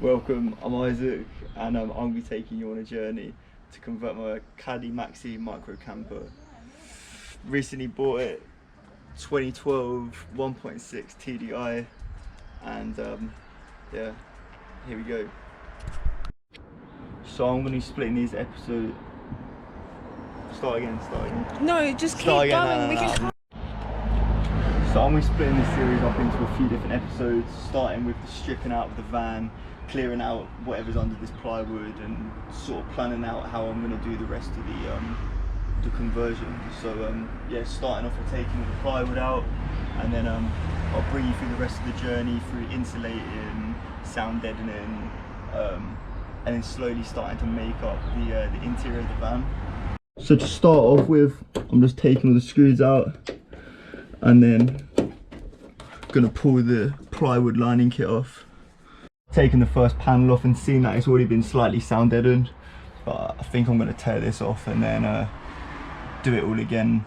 Welcome, I'm Isaac, and I'm going to be taking you on a journey to convert my Caddy Maxi micro camper. Recently bought it, 2012 1.6 TDI, and yeah, here we go. So I'm going to be splitting these episodes. Start again. No, just keep going. We can come. So I'm going to be splitting this series up into a few different episodes, starting with the stripping out of the van, clearing out whatever's under this plywood, and sort of planning out how I'm going to do the rest of the conversion. So yeah, starting off with taking the plywood out, and then I'll bring you through the rest of the journey through insulating, sound deadening, and then slowly starting to make up the interior of the van. So to start off with, I'm just taking all the screws out, and then gonna pull the plywood lining kit off. Taking the first panel off and seeing that it's already been slightly sound deadened, but I think I'm gonna tear this off and then do it all again.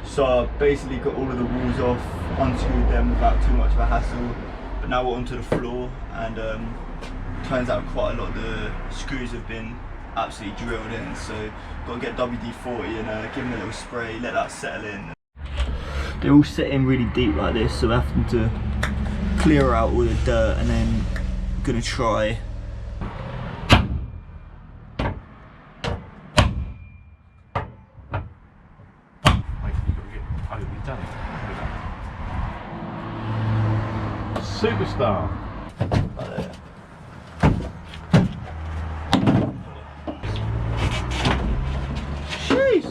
So I basically got all of the walls off, unscrewed them without too much of a hassle, but now we're onto the floor, and turns out quite a lot of the screws have been absolutely drilled in, so got to get WD-40 and give them a little spray, let that settle in. They're all set in really deep like this, so we're having to clear out all the dirt, and then gonna try Superstar. Jeez.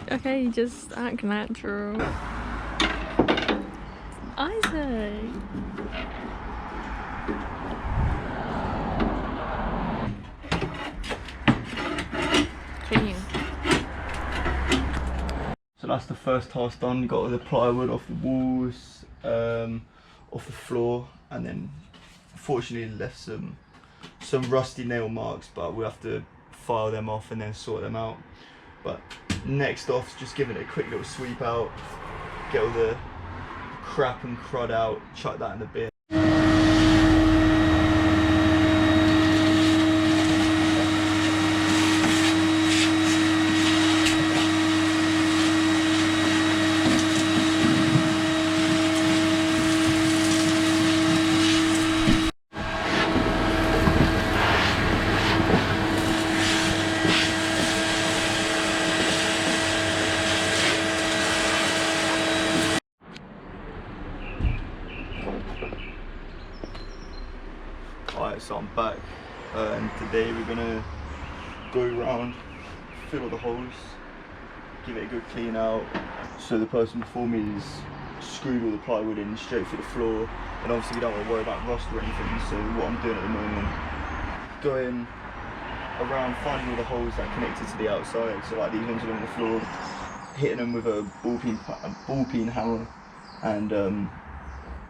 Okay, just act natural. Isaac. So that's the first task done. Got all the plywood off the walls, off the floor, and then fortunately left some rusty nail marks, but we'll have to file them off and then sort them out. But next off is just giving it a quick little sweep out, get all the crap and crud out, chuck that in the bin. Alright, so I'm back, and today we're gonna go around, fill all the holes, give it a good clean out. So the person before me has screwed all the plywood in straight through the floor, and obviously we don't want to worry about rust or anything, so what I'm doing at the moment, going around finding all the holes that connected to the outside, so like these ones along the floor, hitting them with a ball peen hammer, and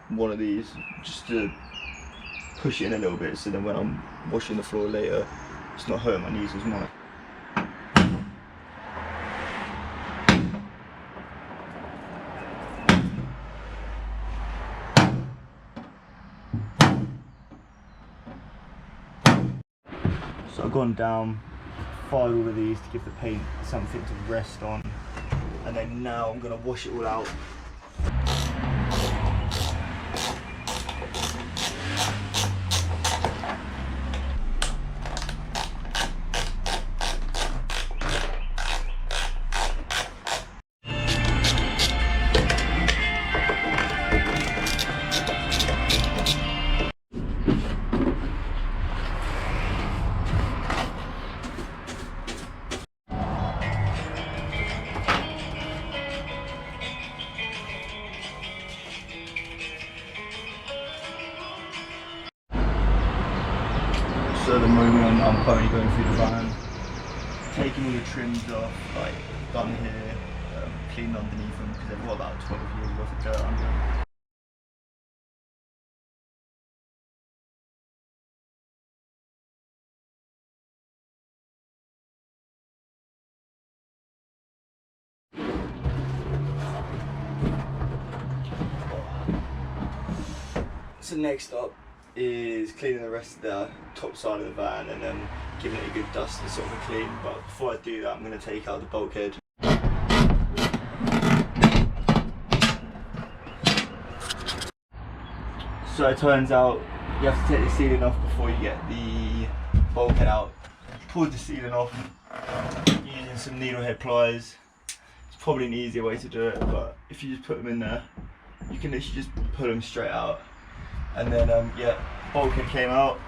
one of these just to push it in a little bit, so then when I'm washing the floor later, it's not hurting my knees as much. So I've gone down, filed all of these to give the paint something to rest on, and then now I'm going to wash it all out. So at the moment I'm currently going through the van, taking all the trims off, like done here, cleaned underneath them because they've got about 12 years worth of dirt under them. So next up is cleaning the rest of the top side of the van and then giving it a good dust and sort of a clean. But before I do that, I'm going to take out the bulkhead. So it turns out you have to take the ceiling off before you get the bulkhead out. Pull the ceiling off using some needlehead pliers. It's probably an easier way to do it, but if you just put them in there, you can literally just pull them straight out. And then yeah, bulkhead came out.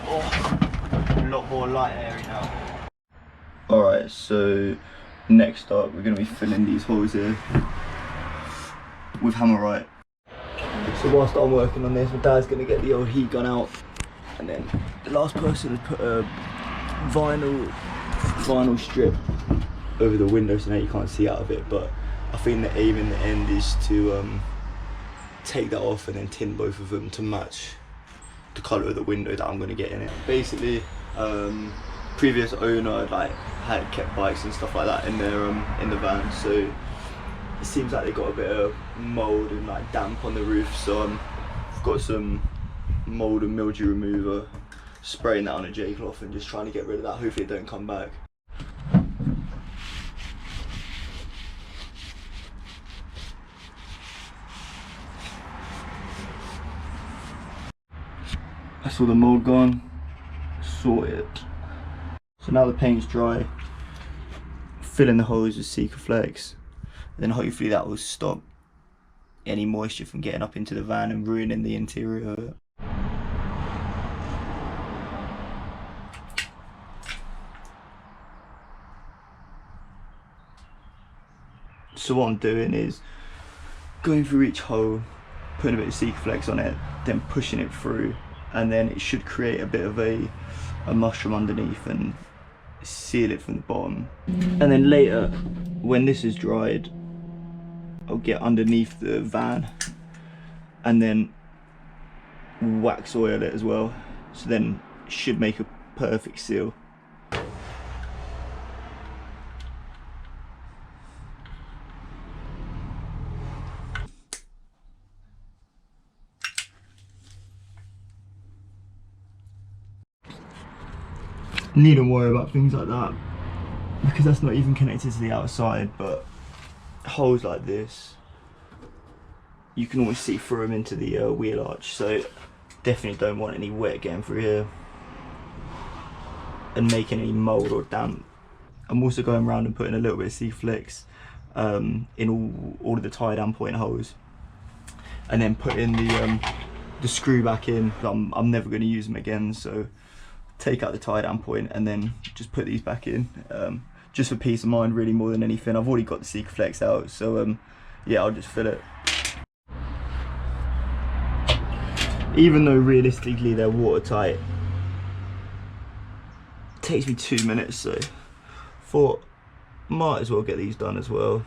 Oh, a lot more light and airy now. Alright, so next up we're going to be filling these holes here with hammerite. So whilst I'm working on this, my dad's going to get the old heat gun out, and then the last person has put a vinyl strip over the window so now you can't see out of it, but I think the aim in the end is to take that off and then tint both of them to match the colour of the window that I'm going to get in it. Basically, previous owner had kept bikes and stuff like that in their in the van, so it seems like they got a bit of mould and damp on the roof, so I've got some mould and mildew remover, spraying that on a J-cloth and just trying to get rid of that. Hopefully it don't come back. That's all the mould gone, sorted. So now the paint's dry, filling the holes with Sikaflex, then hopefully that will stop any moisture from getting up into the van and ruining the interior of it. So what I'm doing is going through each hole, putting a bit of Sikaflex on it, then pushing it through, and then it should create a bit of a mushroom underneath and seal it from the bottom. And then later, when this is dried, I'll get underneath the van and then wax oil it as well, so then it should make a perfect seal. Needn't worry about things like that because that's not even connected to the outside, but holes like this you can always see through them into the wheel arch, so definitely don't want any wet getting through here and making any mould or damp. I'm also going around and putting a little bit of Sikaflex in all of the tie down point holes, and then putting the screw back in. I'm never going to use them again, so take out the tie down point and then just put these back in, just for peace of mind really, more than anything. I've already got the Sikaflex out, so yeah, I'll just fill it. Even though realistically they're watertight, it takes me 2 minutes, so thought might as well get these done as well.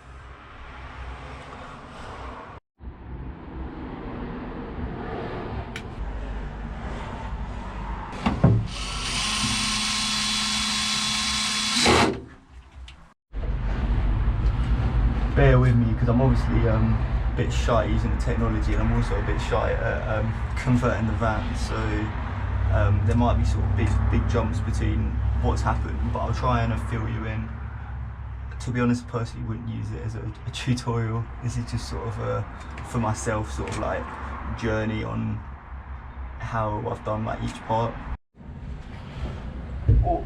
Bear with me because I'm obviously a bit shy using the technology, and I'm also a bit shy at converting the van, so there might be sort of big jumps between what's happened, but I'll try and fill you in. To be honest, I personally wouldn't use it as a tutorial. This is just sort of for myself, sort of like journey on how I've done each part. Oh.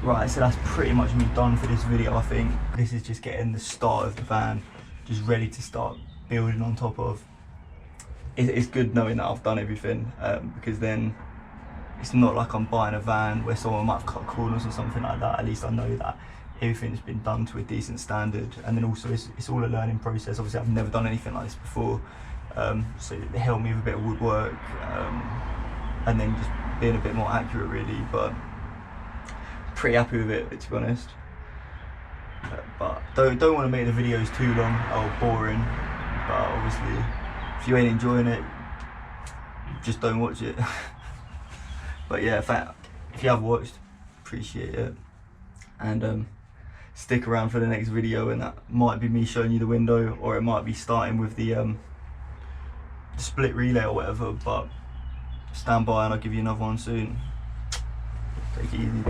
Right, so that's pretty much me done for this video. I think this is just getting the start of the van just ready to start building on top of. It's good knowing that I've done everything, because then it's not like I'm buying a van where someone might have cut corners or something like that. At least I know that everything's been done to a decent standard, and then also it's all a learning process. Obviously I've never done anything like this before, so it helped me with a bit of woodwork, and then just being a bit more accurate really, but pretty happy with it, to be honest. But don't want to make the videos too long or boring, but obviously if you ain't enjoying it, just don't watch it. But yeah, if you have watched, appreciate it, and stick around for the next video, and that might be me showing you the window, or it might be starting with the split relay or whatever, but stand by and I'll give you another one soon. Take it easy.